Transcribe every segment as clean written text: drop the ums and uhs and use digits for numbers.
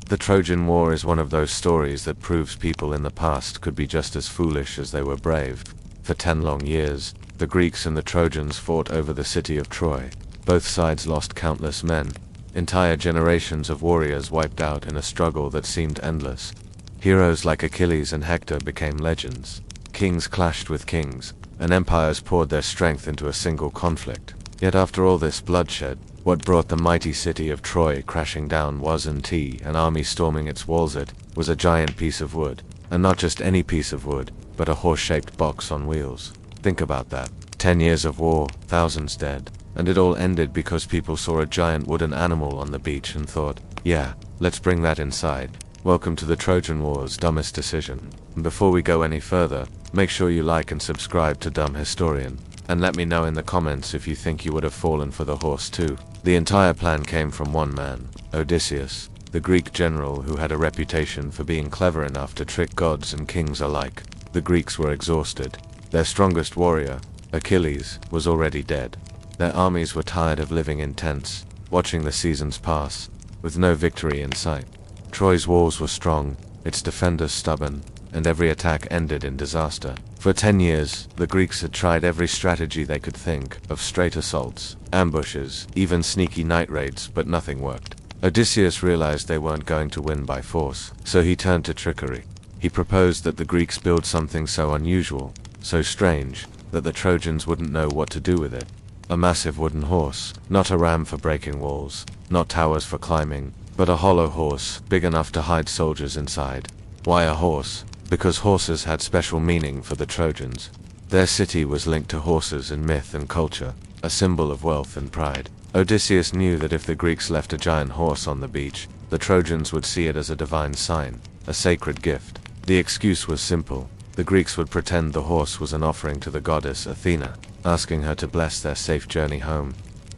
The Trojan War is one of those stories that proves people in the past could be just as foolish as they were brave. For 10 long years, the Greeks and the Trojans fought over the city of Troy. Both sides lost countless men. Entire generations of warriors wiped out in a struggle that seemed endless. Heroes like Achilles and Hector became legends. Kings clashed with kings, and empires poured their strength into a single conflict. Yet after all this bloodshed, what brought the mighty city of Troy crashing down wasn't an army storming its walls. It was a giant piece of wood. And not just any piece of wood, but a horse-shaped box on wheels. Think about that. 10 years of war, thousands dead. And it all ended because people saw a giant wooden animal on the beach and thought, yeah, let's bring that inside. Welcome to the Trojan War's dumbest decision. And before we go any further, make sure you like and subscribe to Dumb Historian. And let me know in the comments if you think you would have fallen for the horse too. The entire plan came from one man, Odysseus, the Greek general who had a reputation for being clever enough to trick gods and kings alike. The Greeks were exhausted. Their strongest warrior, Achilles, was already dead. Their armies were tired of living in tents, watching the seasons pass, with no victory in sight. Troy's walls were strong, its defenders stubborn, and every attack ended in disaster. For 10 years, the Greeks had tried every strategy they could think of: straight assaults, ambushes, even sneaky night raids, but nothing worked. Odysseus realized they weren't going to win by force, so he turned to trickery. He proposed that the Greeks build something so unusual, so strange, that the Trojans wouldn't know what to do with it. A massive wooden horse, not a ram for breaking walls, not towers for climbing, but a hollow horse, big enough to hide soldiers inside. Why a horse? Because horses had special meaning for the Trojans. Their city was linked to horses in myth and culture, a symbol of wealth and pride. Odysseus knew that if the Greeks left a giant horse on the beach, the Trojans would see it as a divine sign, a sacred gift. The excuse was simple. The Greeks would pretend the horse was an offering to the goddess Athena, asking her to bless their safe journey home.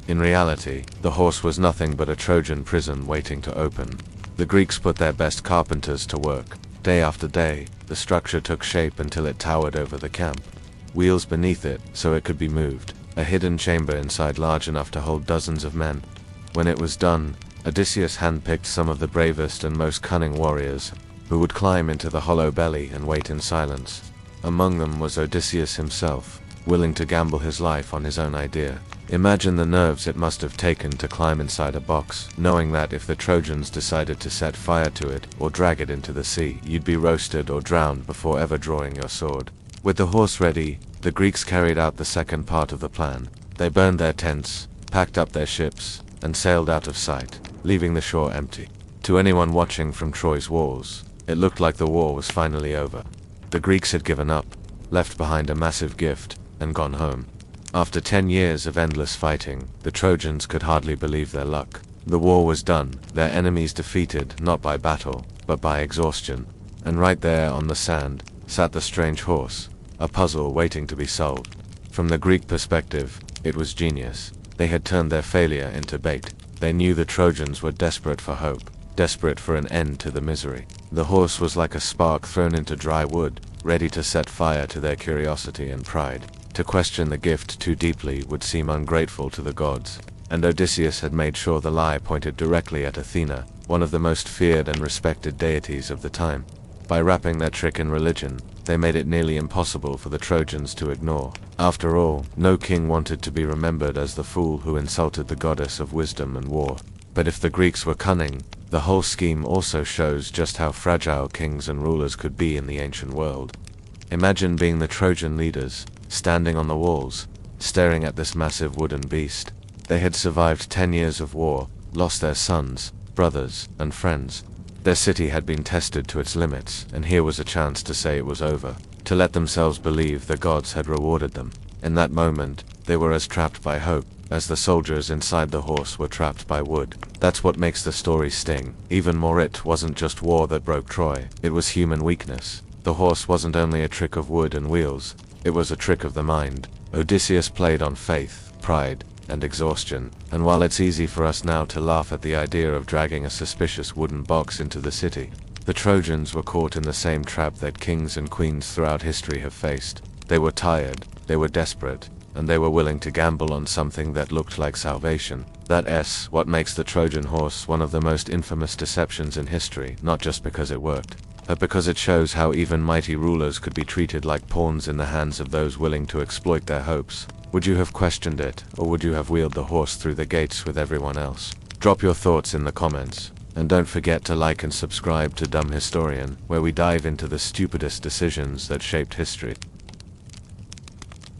In reality, the horse was nothing but a Trojan prison waiting to open. The Greeks put their best carpenters to work. Day after day, the structure took shape until it towered over the camp. Wheels beneath it, so it could be moved. A hidden chamber inside large enough to hold dozens of men. When it was done, Odysseus handpicked some of the bravest and most cunning warriors, who would climb into the hollow belly and wait in silence. Among them was Odysseus himself, willing to gamble his life on his own idea. Imagine the nerves it must have taken to climb inside a box, knowing that if the Trojans decided to set fire to it or drag it into the sea, you'd be roasted or drowned before ever drawing your sword. With the horse ready, the Greeks carried out the second part of the plan. They burned their tents, packed up their ships, and sailed out of sight, leaving the shore empty. To anyone watching from Troy's walls, it looked like the war was finally over. The Greeks had given up, left behind a massive gift, and gone home. After 10 years of endless fighting, the Trojans could hardly believe their luck. The war was done, their enemies defeated not by battle, but by exhaustion. And right there on the sand, sat the strange horse, a puzzle waiting to be solved. From the Greek perspective, it was genius. They had turned their failure into bait. They knew the Trojans were desperate for hope, desperate for an end to the misery. The horse was like a spark thrown into dry wood, ready to set fire to their curiosity and pride. To question the gift too deeply would seem ungrateful to the gods, and Odysseus had made sure the lie pointed directly at Athena, one of the most feared and respected deities of the time. By wrapping their trick in religion, they made it nearly impossible for the Trojans to ignore. After all, no king wanted to be remembered as the fool who insulted the goddess of wisdom and war. But if the Greeks were cunning, the whole scheme also shows just how fragile kings and rulers could be in the ancient world. Imagine being the Trojan leaders, standing on the walls, staring at this massive wooden beast. They had survived 10 years of war, lost their sons, brothers, and friends. Their city had been tested to its limits, and here was a chance to say it was over, to let themselves believe the gods had rewarded them. In that moment, they were as trapped by hope, as the soldiers inside the horse were trapped by wood. That's what makes the story sting. Even more, it wasn't just war that broke Troy, it was human weakness. The horse wasn't only a trick of wood and wheels, it was a trick of the mind. Odysseus played on faith, pride, and exhaustion, and while it's easy for us now to laugh at the idea of dragging a suspicious wooden box into the city, the Trojans were caught in the same trap that kings and queens throughout history have faced. They were tired, they were desperate, and they were willing to gamble on something that looked like salvation. That's what makes the Trojan horse one of the most infamous deceptions in history, not just because it worked, but because it shows how even mighty rulers could be treated like pawns in the hands of those willing to exploit their hopes. Would you have questioned it, or would you have wheeled the horse through the gates with everyone else? Drop your thoughts in the comments, and don't forget to like and subscribe to Dumb Historian, where we dive into the stupidest decisions that shaped history.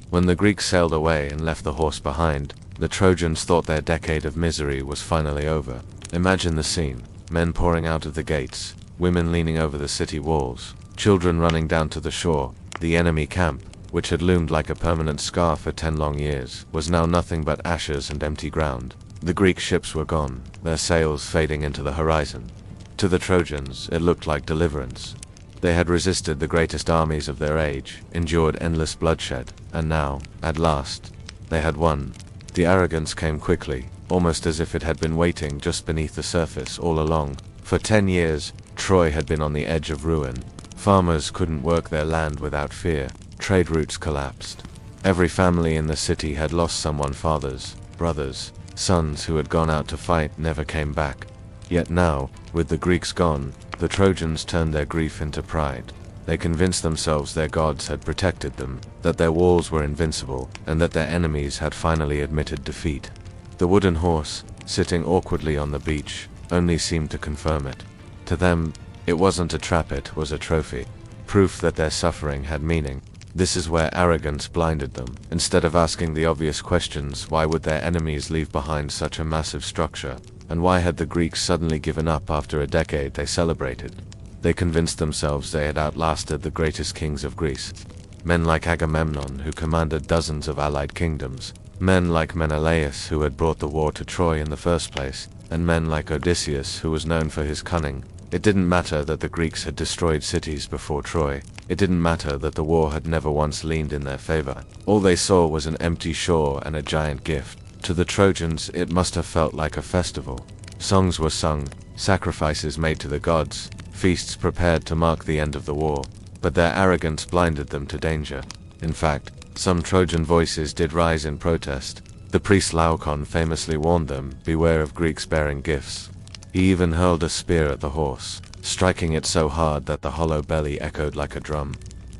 When the Greeks sailed away and left the horse behind, the Trojans thought their decade of misery was finally over. Imagine the scene: men pouring out of the gates, women leaning over the city walls, children running down to the shore. The enemy camp, which had loomed like a permanent scar for 10 long years, was now nothing but ashes and empty ground. The Greek ships were gone, their sails fading into the horizon. To the Trojans, it looked like deliverance. They had resisted the greatest armies of their age, endured endless bloodshed, and now, at last, they had won. The arrogance came quickly, almost as if it had been waiting just beneath the surface all along. For 10 years, Troy had been on the edge of ruin. Farmers couldn't work their land without fear. Trade routes collapsed. Every family in the city had lost someone: fathers, brothers, sons who had gone out to fight never came back. Yet now, with the Greeks gone, the Trojans turned their grief into pride. They convinced themselves their gods had protected them, that their walls were invincible, and that their enemies had finally admitted defeat. The wooden horse, sitting awkwardly on the beach, only seemed to confirm it. To them, it wasn't a trap, it was a trophy. Proof that their suffering had meaning. This is where arrogance blinded them. Instead of asking the obvious questions: why would their enemies leave behind such a massive structure? And why had the Greeks suddenly given up after a decade they celebrated? They convinced themselves they had outlasted the greatest kings of Greece. Men like Agamemnon, who commanded dozens of allied kingdoms. Men like Menelaus, who had brought the war to Troy in the first place. And men like Odysseus, who was known for his cunning. It didn't matter that the Greeks had destroyed cities before Troy. It didn't matter that the war had never once leaned in their favor. All they saw was an empty shore and a giant gift. To the Trojans, it must have felt like a festival. Songs were sung, sacrifices made to the gods, feasts prepared to mark the end of the war. But their arrogance blinded them to danger. In fact, some Trojan voices did rise in protest. The priest Laocoön famously warned them, beware of Greeks bearing gifts. He even hurled a spear at the horse, striking it so hard that the hollow belly echoed like a drum.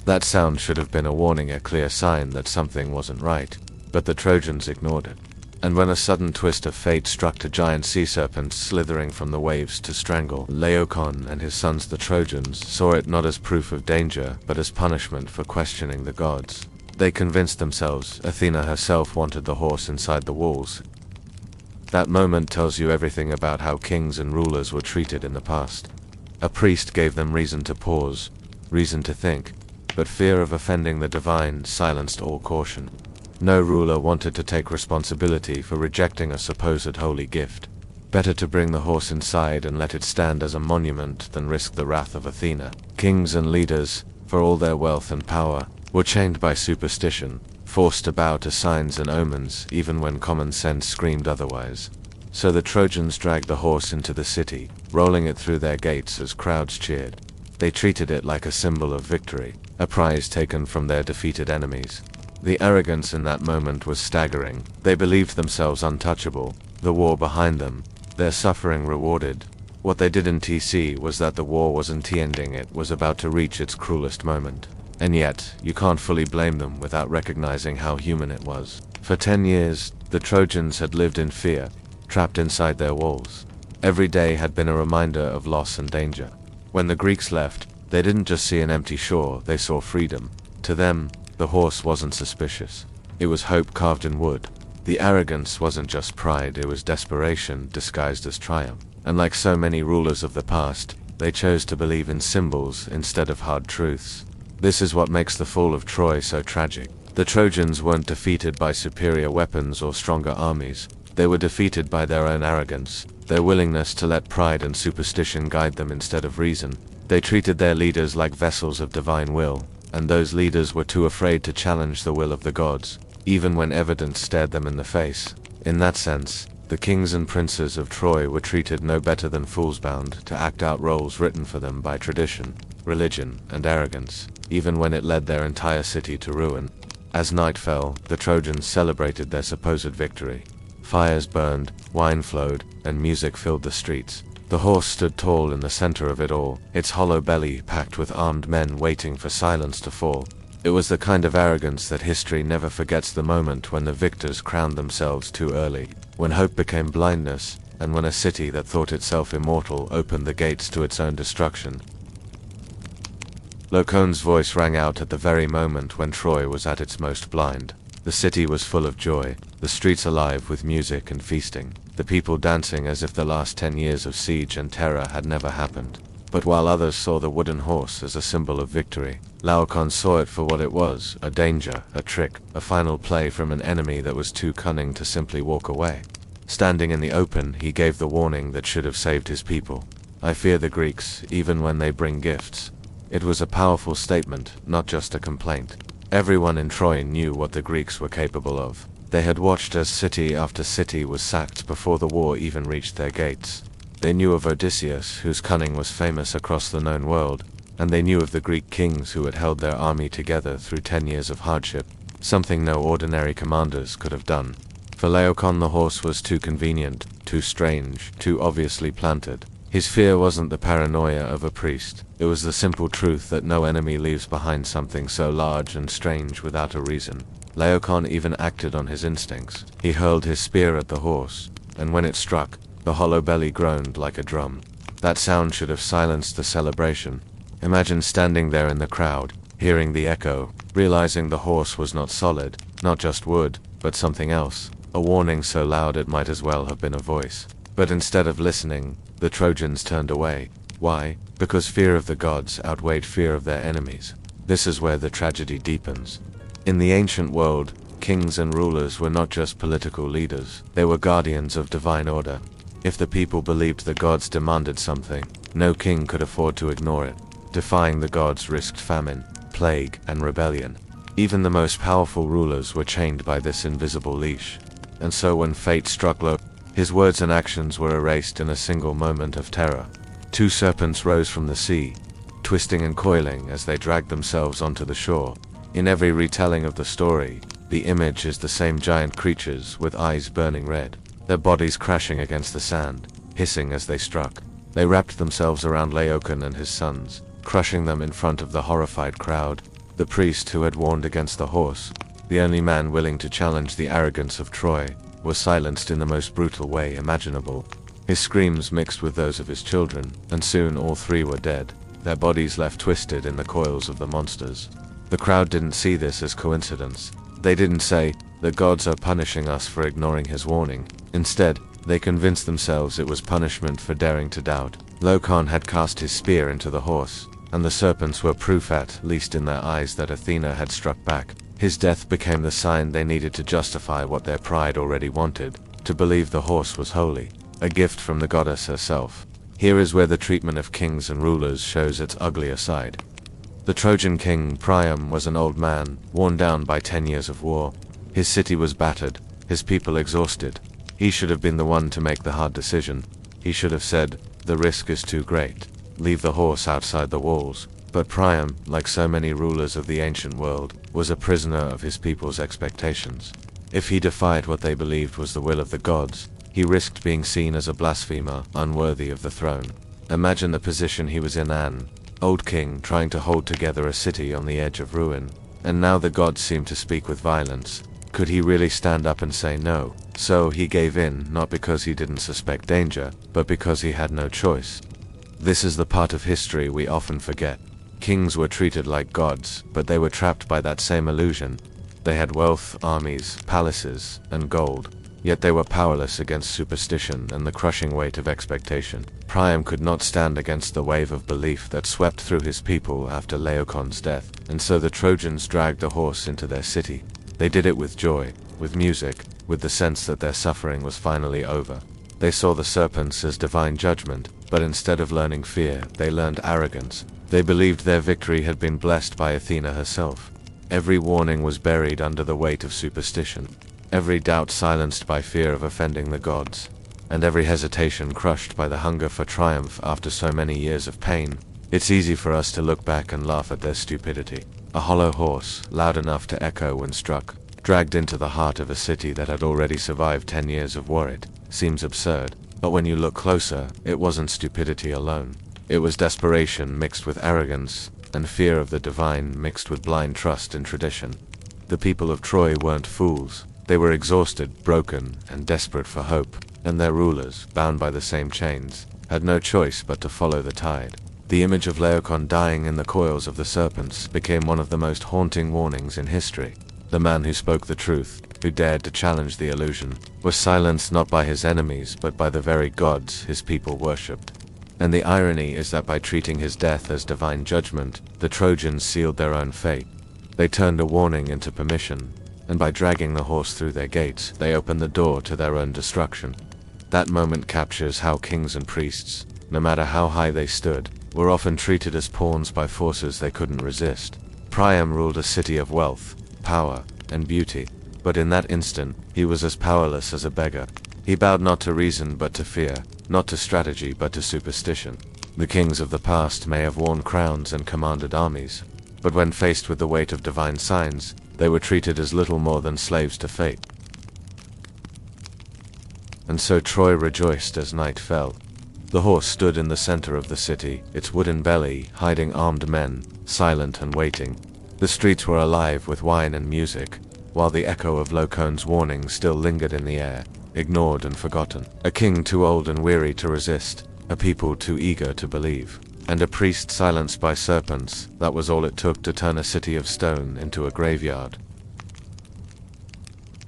That sound should have been a warning, a clear sign that something wasn't right. But the Trojans ignored it. And when a sudden twist of fate struck a giant sea serpent slithering from the waves to strangle Laocoön and his sons, the Trojans saw it not as proof of danger, but as punishment for questioning the gods. They convinced themselves Athena herself wanted the horse inside the walls. That moment tells you everything about how kings and rulers were treated in the past. A priest gave them reason to pause, reason to think, but fear of offending the divine silenced all caution. No ruler wanted to take responsibility for rejecting a supposed holy gift. Better to bring the horse inside and let it stand as a monument than risk the wrath of Athena. Kings and leaders, for all their wealth and power, were chained by superstition, forced to bow to signs and omens even when common sense screamed otherwise. So the Trojans dragged the horse into the city, rolling it through their gates as crowds cheered. They treated it like a symbol of victory, a prize taken from their defeated enemies. The arrogance in that moment was staggering. They believed themselves untouchable, the war behind them, their suffering rewarded. What they didn't see was that the war wasn't ending, it was about to reach its cruelest moment. And yet, you can't fully blame them without recognizing how human it was. For 10 years, the Trojans had lived in fear, trapped inside their walls. Every day had been a reminder of loss and danger. When the Greeks left, they didn't just see an empty shore, they saw freedom. To them, the horse wasn't suspicious. It was hope carved in wood. The arrogance wasn't just pride, it was desperation disguised as triumph. And like so many rulers of the past, they chose to believe in symbols instead of hard truths. This is what makes the fall of Troy so tragic. The Trojans weren't defeated by superior weapons or stronger armies. They were defeated by their own arrogance, their willingness to let pride and superstition guide them instead of reason. They treated their leaders like vessels of divine will, and those leaders were too afraid to challenge the will of the gods, even when evidence stared them in the face. In that sense, the kings and princes of Troy were treated no better than fools bound to act out roles written for them by tradition, religion, and arrogance, even when it led their entire city to ruin. As night fell, the Trojans celebrated their supposed victory. Fires burned, wine flowed, and music filled the streets. The horse stood tall in the center of it all, its hollow belly packed with armed men waiting for silence to fall. It was the kind of arrogance that history never forgets, the moment when the victors crowned themselves too early, when hope became blindness, and when a city that thought itself immortal opened the gates to its own destruction. Laocoön's voice rang out at the very moment when Troy was at its most blind. The city was full of joy, the streets alive with music and feasting, the people dancing as if the last 10 years of siege and terror had never happened. But while others saw the wooden horse as a symbol of victory, Laocoön saw it for what it was: a danger, a trick, a final play from an enemy that was too cunning to simply walk away. Standing in the open, he gave the warning that should have saved his people. "I fear the Greeks, even when they bring gifts." It was a powerful statement, not just a complaint. Everyone in Troy knew what the Greeks were capable of. They had watched as city after city was sacked before the war even reached their gates. They knew of Odysseus, whose cunning was famous across the known world, and they knew of the Greek kings who had held their army together through 10 years of hardship, something no ordinary commanders could have done. For Laocoön, the horse was too convenient, too strange, too obviously planted. His fear wasn't the paranoia of a priest, it was the simple truth that no enemy leaves behind something so large and strange without a reason. Laocoön even acted on his instincts. He hurled his spear at the horse, and when it struck, the hollow belly groaned like a drum. That sound should have silenced the celebration. Imagine standing there in the crowd, hearing the echo, realizing the horse was not solid, not just wood, but something else, a warning so loud it might as well have been a voice. But instead of listening, the Trojans turned away. Why? Because fear of the gods outweighed fear of their enemies. This is where the tragedy deepens. In the ancient world, kings and rulers were not just political leaders, they were guardians of divine order. If the people believed the gods demanded something, no king could afford to ignore it. Defying the gods risked famine, plague, and rebellion. Even the most powerful rulers were chained by this invisible leash. And so when fate struck Laocoön, his words and actions were erased in a single moment of terror. 2 serpents rose from the sea, twisting and coiling as they dragged themselves onto the shore. In every retelling of the story, the image is the same: giant creatures with eyes burning red, their bodies crashing against the sand, hissing as they struck. They wrapped themselves around Laocoön and his sons, crushing them in front of the horrified crowd. The priest who had warned against the horse, the only man willing to challenge the arrogance of Troy, was silenced in the most brutal way imaginable. His screams mixed with those of his children, and soon all 3 were dead, their bodies left twisted in the coils of the monsters. The crowd didn't see this as coincidence. They didn't say, "The gods are punishing us for ignoring his warning." Instead, they convinced themselves it was punishment for daring to doubt. Laocoön had cast his spear into the horse, and the serpents were proof, at least in their eyes, that Athena had struck back. His death became the sign they needed to justify what their pride already wanted, to believe the horse was holy, a gift from the goddess herself. Here is where the treatment of kings and rulers shows its uglier side. The Trojan king Priam was an old man, worn down by 10 years of war. His city was battered, his people exhausted. He should have been the one to make the hard decision. He should have said, "The risk is too great. Leave the horse outside the walls." But Priam, like so many rulers of the ancient world, was a prisoner of his people's expectations. If he defied what they believed was the will of the gods, he risked being seen as a blasphemer, unworthy of the throne. Imagine the position he was in: an old king trying to hold together a city on the edge of ruin. And now the gods seemed to speak with violence. Could he really stand up and say no? So he gave in, not because he didn't suspect danger, but because he had no choice. This is the part of history we often forget. Kings were treated like gods, but they were trapped by that same illusion. They had wealth, armies, palaces, and gold, yet they were powerless against superstition and the crushing weight of expectation. Priam could not stand against the wave of belief that swept through his people after Laocoön's death, and so the Trojans dragged the horse into their city. They did it with joy, with music, with the sense that their suffering was finally over. They saw the serpents as divine judgment, but instead of learning fear, they learned arrogance. They believed their victory had been blessed by Athena herself. Every warning was buried under the weight of superstition, every doubt silenced by fear of offending the gods, and every hesitation crushed by the hunger for triumph after so many years of pain. It's easy for us to look back and laugh at their stupidity. A hollow horse, loud enough to echo when struck, dragged into the heart of a city that had already survived 10 years of war, it seems absurd. But when you look closer, it wasn't stupidity alone. It was desperation mixed with arrogance, and fear of the divine mixed with blind trust in tradition. The people of Troy weren't fools. They were exhausted, broken, and desperate for hope, and their rulers, bound by the same chains, had no choice but to follow the tide. The image of Laocoön dying in the coils of the serpents became one of the most haunting warnings in history. The man who spoke the truth, who dared to challenge the illusion, was silenced not by his enemies but by the very gods his people worshipped. And the irony is that by treating his death as divine judgment, the Trojans sealed their own fate. They turned a warning into permission, and by dragging the horse through their gates, they opened the door to their own destruction. That moment captures how kings and priests, no matter how high they stood, were often treated as pawns by forces they couldn't resist. Priam ruled a city of wealth, power, and beauty, but in that instant, he was as powerless as a beggar. He bowed not to reason but to fear, not to strategy but to superstition. The kings of the past may have worn crowns and commanded armies, but when faced with the weight of divine signs, they were treated as little more than slaves to fate. And so Troy rejoiced as night fell. The horse stood in the center of the city, its wooden belly hiding armed men, silent and waiting. The streets were alive with wine and music, while the echo of Laocoön's warning still lingered in the air, ignored and forgotten. A king too old and weary to resist, a people too eager to believe, and a priest silenced by serpents. That was all it took to turn a city of stone into a graveyard.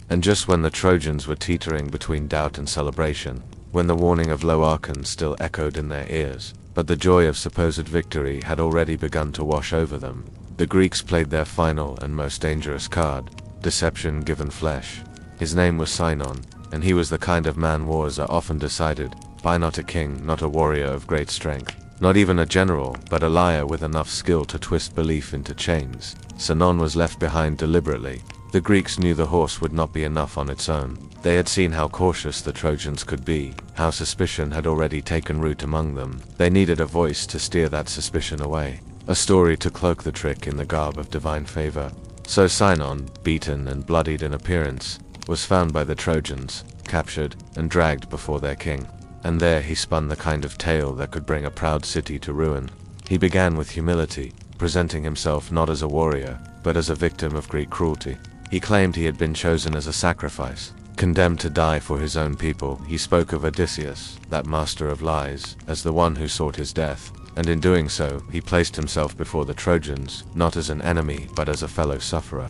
And just when the Trojans were teetering between doubt and celebration, when the warning of Laocoön still echoed in their ears, but the joy of supposed victory had already begun to wash over them, the Greeks played their final and most dangerous card, deception given flesh. His name was Sinon, and he was the kind of man wars are often decided by, not a king, not a warrior of great strength, not even a general, but a liar with enough skill to twist belief into chains. Sinon was left behind deliberately. The Greeks knew the horse would not be enough on its own. They had seen how cautious the Trojans could be, how suspicion had already taken root among them. They needed a voice to steer that suspicion away, a story to cloak the trick in the garb of divine favor. So Sinon, beaten and bloodied in appearance, was found by the Trojans, captured, and dragged before their king. And there he spun the kind of tale that could bring a proud city to ruin. He began with humility, presenting himself not as a warrior, but as a victim of Greek cruelty. He claimed he had been chosen as a sacrifice, condemned to die for his own people. He spoke of Odysseus, that master of lies, as the one who sought his death, and in doing so, he placed himself before the Trojans, not as an enemy but as a fellow sufferer.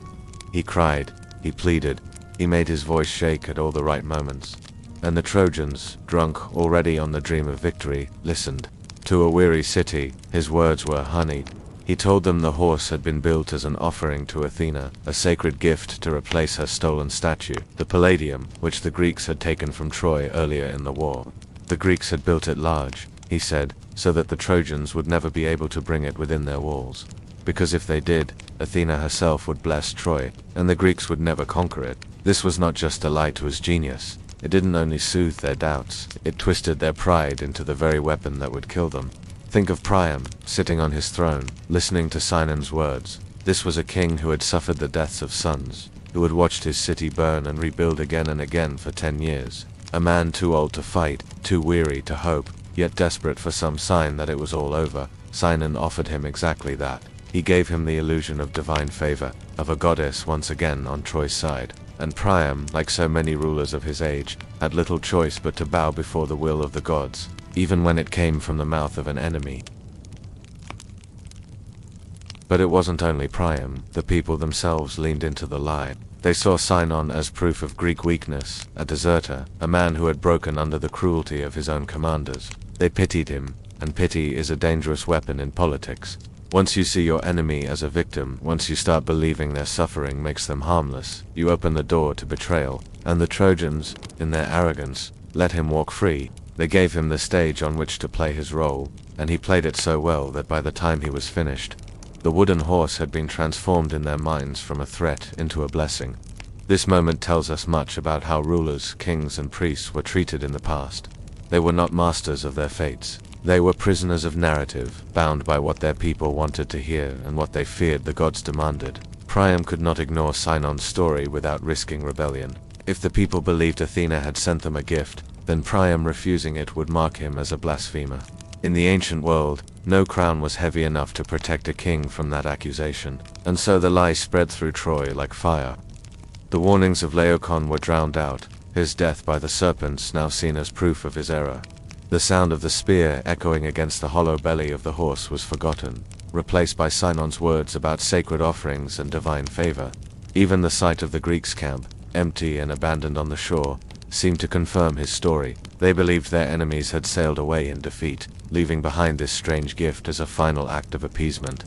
He cried, he pleaded, he made his voice shake at all the right moments. And the Trojans, drunk already on the dream of victory, listened. To a weary city, his words were honeyed. He told them the horse had been built as an offering to Athena, a sacred gift to replace her stolen statue, the Palladium, which the Greeks had taken from Troy earlier in the war. The Greeks had built it large, he said, so that the Trojans would never be able to bring it within their walls. Because if they did, Athena herself would bless Troy, and the Greeks would never conquer it. This was not just a lie to his genius. It didn't only soothe their doubts, it twisted their pride into the very weapon that would kill them. Think of Priam, sitting on his throne, listening to Sinon's words. This was a king who had suffered the deaths of sons, who had watched his city burn and rebuild again and again for 10 years. A man too old to fight, too weary to hope, yet desperate for some sign that it was all over. Sinon offered him exactly that. He gave him the illusion of divine favor, of a goddess once again on Troy's side. And Priam, like so many rulers of his age, had little choice but to bow before the will of the gods, even when it came from the mouth of an enemy. But it wasn't only Priam. The people themselves leaned into the lie. They saw Sinon as proof of Greek weakness, a deserter, a man who had broken under the cruelty of his own commanders. They pitied him, and pity is a dangerous weapon in politics. Once you see your enemy as a victim, once you start believing their suffering makes them harmless, you open the door to betrayal. And the Trojans, in their arrogance, let him walk free. They gave him the stage on which to play his role, and he played it so well that by the time he was finished, the wooden horse had been transformed in their minds from a threat into a blessing. This moment tells us much about how rulers, kings, and priests were treated in the past. They were not masters of their fates. They were prisoners of narrative, bound by what their people wanted to hear and what they feared the gods demanded. Priam could not ignore Sinon's story without risking rebellion. If the people believed Athena had sent them a gift, then Priam refusing it would mark him as a blasphemer. In the ancient world, no crown was heavy enough to protect a king from that accusation, and so the lie spread through Troy like fire. The warnings of Laocoön were drowned out, his death by the serpents now seen as proof of his error. The sound of the spear echoing against the hollow belly of the horse was forgotten, replaced by Sinon's words about sacred offerings and divine favor. Even the sight of the Greeks' camp, empty and abandoned on the shore, seemed to confirm his story. They believed their enemies had sailed away in defeat, leaving behind this strange gift as a final act of appeasement.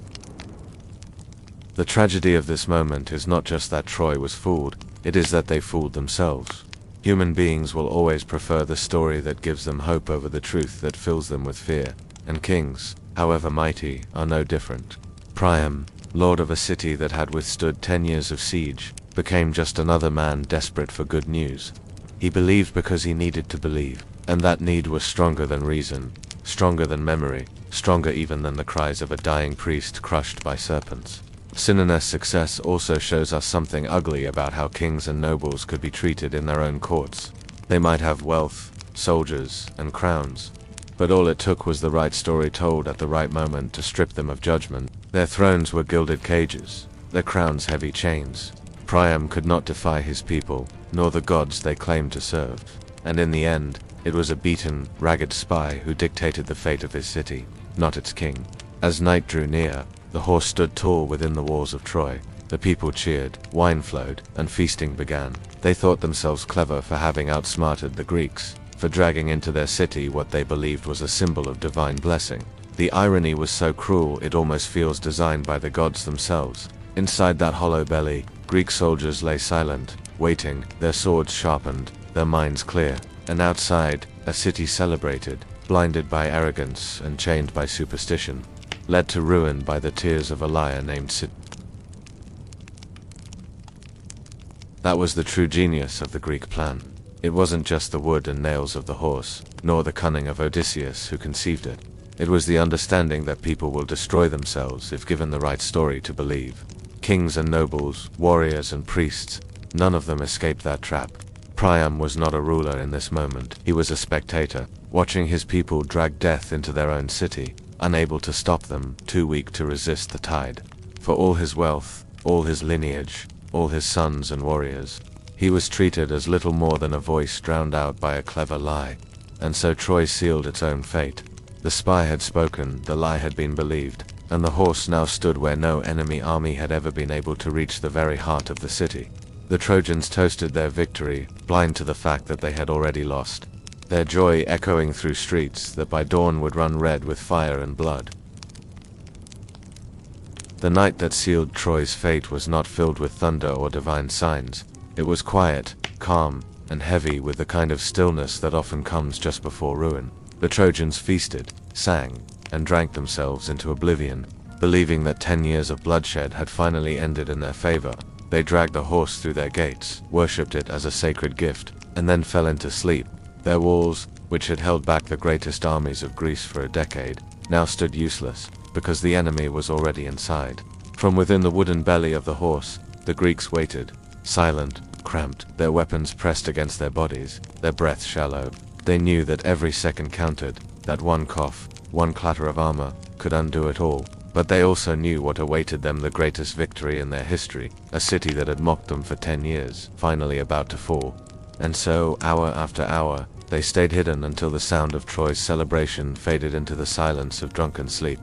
The tragedy of this moment is not just that Troy was fooled, it is that they fooled themselves. Human beings will always prefer the story that gives them hope over the truth that fills them with fear, and kings, however mighty, are no different. Priam, lord of a city that had withstood 10 years of siege, became just another man desperate for good news. He believed because he needed to believe, and that need was stronger than reason, stronger than memory, stronger even than the cries of a dying priest crushed by serpents. Sinon's success also shows us something ugly about how kings and nobles could be treated in their own courts. They might have wealth, soldiers, and crowns, but all it took was the right story told at the right moment to strip them of judgment. Their thrones were gilded cages, their crowns heavy chains. Priam could not defy his people, nor the gods they claimed to serve, and in the end, it was a beaten, ragged spy who dictated the fate of his city, not its king. As night drew near, the horse stood tall within the walls of Troy. The people cheered, wine flowed, and feasting began. They thought themselves clever for having outsmarted the Greeks, for dragging into their city what they believed was a symbol of divine blessing. The irony was so cruel it almost feels designed by the gods themselves. Inside that hollow belly, Greek soldiers lay silent, waiting, their swords sharpened, their minds clear, and outside, a city celebrated, blinded by arrogance and chained by superstition, led to ruin by the tears of a liar named Sid. That was the true genius of the Greek plan. It wasn't just the wood and nails of the horse, nor the cunning of Odysseus who conceived it. It was the understanding that people will destroy themselves if given the right story to believe. Kings and nobles, warriors and priests, none of them escaped that trap. Priam was not a ruler in this moment. He was a spectator, watching his people drag death into their own city, unable to stop them, too weak to resist the tide. For all his wealth, all his lineage, all his sons and warriors, he was treated as little more than a voice drowned out by a clever lie. And so Troy sealed its own fate. The spy had spoken, the lie had been believed, and the horse now stood where no enemy army had ever been able to reach the very heart of the city. The Trojans toasted their victory, blind to the fact that they had already lost, their joy echoing through streets that by dawn would run red with fire and blood. The night that sealed Troy's fate was not filled with thunder or divine signs. It was quiet, calm, and heavy with the kind of stillness that often comes just before ruin. The Trojans feasted, sang, and drank themselves into oblivion, believing that 10 years of bloodshed had finally ended in their favor. They dragged the horse through their gates, worshipped it as a sacred gift, and then fell into sleep. Their walls, which had held back the greatest armies of Greece for a decade, now stood useless, because the enemy was already inside. From within the wooden belly of the horse, the Greeks waited, silent, cramped, their weapons pressed against their bodies, their breath shallow. They knew that every second counted, that one cough, one clatter of armor, could undo it all. But they also knew what awaited them, the greatest victory in their history, a city that had mocked them for 10 years, finally about to fall. And so, hour after hour, they stayed hidden until the sound of Troy's celebration faded into the silence of drunken sleep.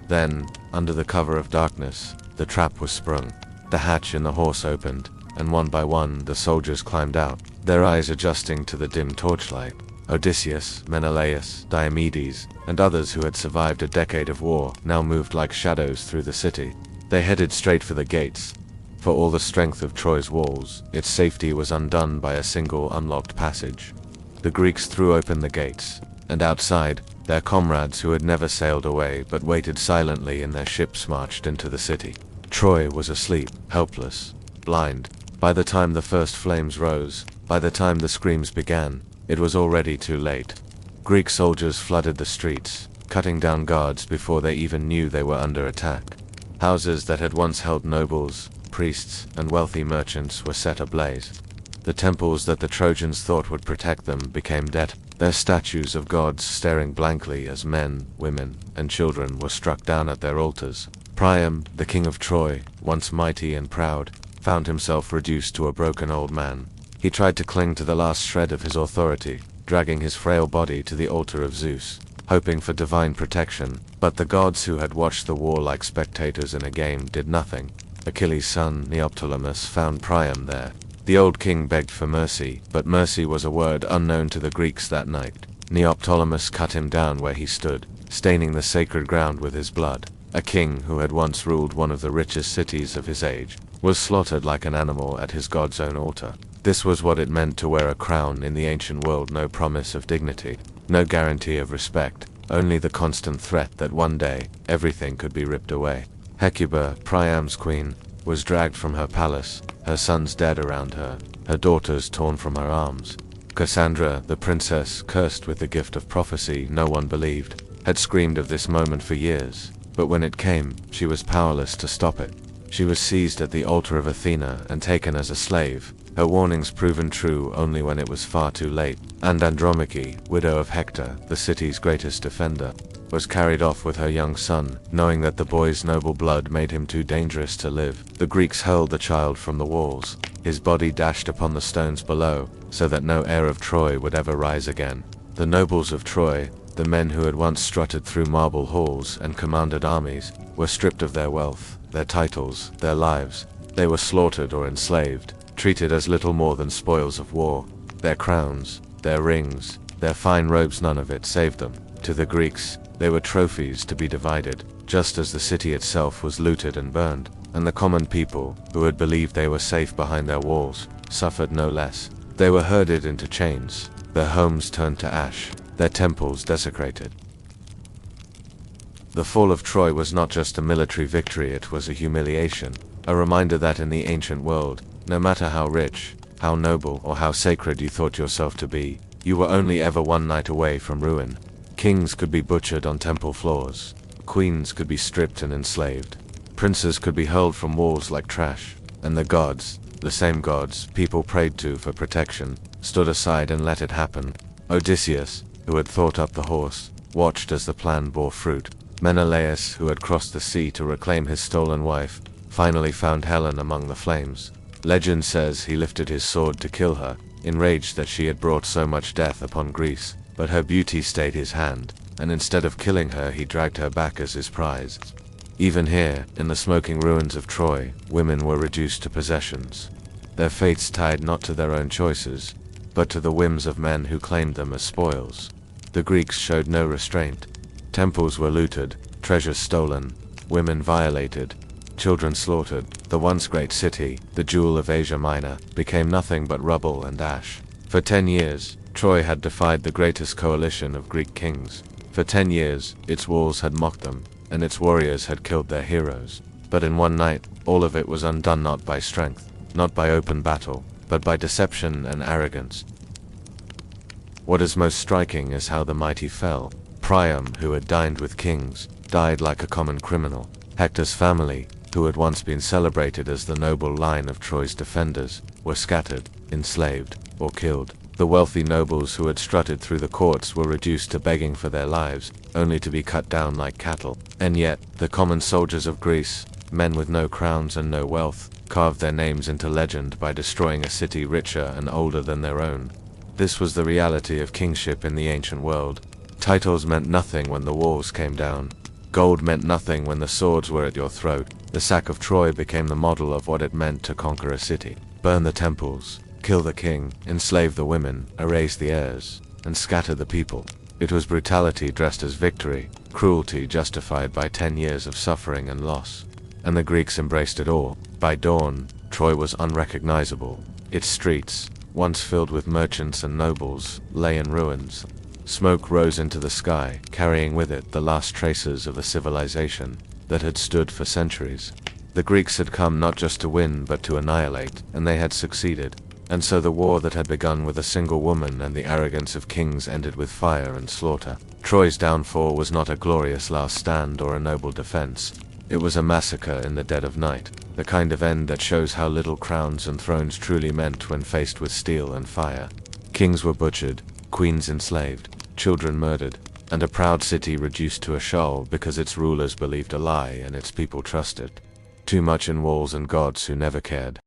Then, under the cover of darkness, the trap was sprung. The hatch in the horse opened, and one by one the soldiers climbed out, their eyes adjusting to the dim torchlight. Odysseus, Menelaus, Diomedes, and others who had survived a decade of war now moved like shadows through the city. They headed straight for the gates. For all the strength of Troy's walls, its safety was undone by a single unlocked passage. The Greeks threw open the gates, and outside, their comrades who had never sailed away but waited silently in their ships marched into the city. Troy was asleep, helpless, blind. By the time the first flames rose, by the time the screams began, it was already too late. Greek soldiers flooded the streets, cutting down guards before they even knew they were under attack. Houses that had once held nobles, priests, and wealthy merchants were set ablaze. The temples that the Trojans thought would protect them became dead, their statues of gods staring blankly as men, women, and children were struck down at their altars. Priam, the king of Troy, once mighty and proud, found himself reduced to a broken old man. He tried to cling to the last shred of his authority, dragging his frail body to the altar of Zeus, hoping for divine protection, but the gods who had watched the war like spectators in a game did nothing. Achilles' son, Neoptolemus, found Priam there. The old king begged for mercy, but mercy was a word unknown to the Greeks that night. Neoptolemus cut him down where he stood, staining the sacred ground with his blood. A king who had once ruled one of the richest cities of his age was slaughtered like an animal at his god's own altar. This was what it meant to wear a crown in the ancient world. No promise of dignity, no guarantee of respect, only the constant threat that one day everything could be ripped away. Hecuba, Priam's queen, was dragged from her palace, her sons dead around her, her daughters torn from her arms. Cassandra, the princess cursed with the gift of prophecy no one believed, had screamed of this moment for years, but when it came, she was powerless to stop it. She was seized at the altar of Athena and taken as a slave, her warnings proven true only when it was far too late. And Andromache, widow of Hector, the city's greatest defender, was carried off with her young son, knowing that the boy's noble blood made him too dangerous to live. The Greeks hurled the child from the walls, his body dashed upon the stones below, so that no heir of Troy would ever rise again. The nobles of Troy, the men who had once strutted through marble halls and commanded armies, were stripped of their wealth, their titles, their lives. They were slaughtered or enslaved, treated as little more than spoils of war. Their crowns, their rings, their fine robes, none of it saved them. To the Greeks, they were trophies to be divided, just as the city itself was looted and burned, and the common people, who had believed they were safe behind their walls, suffered no less. They were herded into chains, their homes turned to ash, their temples desecrated. The fall of Troy was not just a military victory, it was a humiliation, a reminder that in the ancient world, no matter how rich, how noble, or how sacred you thought yourself to be, you were only ever one night away from ruin. Kings could be butchered on temple floors, queens could be stripped and enslaved, princes could be hurled from walls like trash, and the gods, the same gods people prayed to for protection, stood aside and let it happen. Odysseus, who had thought up the horse, watched as the plan bore fruit. Menelaus, who had crossed the sea to reclaim his stolen wife, finally found Helen among the flames. Legend says he lifted his sword to kill her, enraged that she had brought so much death upon Greece, but her beauty stayed his hand, and instead of killing her he dragged her back as his prize. Even here, in the smoking ruins of Troy, women were reduced to possessions, their fates tied not to their own choices, but to the whims of men who claimed them as spoils. The Greeks showed no restraint. Temples were looted, treasures stolen, women violated, children slaughtered. The once great city, the jewel of Asia Minor, became nothing but rubble and ash. For 10 years, Troy had defied the greatest coalition of Greek kings. For 10 years, its walls had mocked them, and its warriors had killed their heroes. But in one night, all of it was undone, not by strength, not by open battle, but by deception and arrogance. What is most striking is how the mighty fell. Priam, who had dined with kings, died like a common criminal. Hector's family, who had once been celebrated as the noble line of Troy's defenders, were scattered, enslaved, or killed. The wealthy nobles who had strutted through the courts were reduced to begging for their lives, only to be cut down like cattle. And yet, the common soldiers of Greece, men with no crowns and no wealth, carved their names into legend by destroying a city richer and older than their own. This was the reality of kingship in the ancient world. Titles meant nothing when the walls came down. Gold meant nothing when the swords were at your throat. The sack of Troy became the model of what it meant to conquer a city. Burn the temples, kill the king, enslave the women, erase the heirs, and scatter the people. It was brutality dressed as victory, cruelty justified by 10 years of suffering and loss. And the Greeks embraced it all. By dawn, Troy was unrecognizable. Its streets, once filled with merchants and nobles, lay in ruins. Smoke rose into the sky, carrying with it the last traces of a civilization that had stood for centuries. The Greeks had come not just to win but to annihilate, and they had succeeded. And so the war that had begun with a single woman and the arrogance of kings ended with fire and slaughter. Troy's downfall was not a glorious last stand or a noble defense. It was a massacre in the dead of night, the kind of end that shows how little crowns and thrones truly meant when faced with steel and fire. Kings were butchered, queens enslaved, children murdered, and a proud city reduced to a shoal because its rulers believed a lie and its people trusted too much in walls and gods who never cared.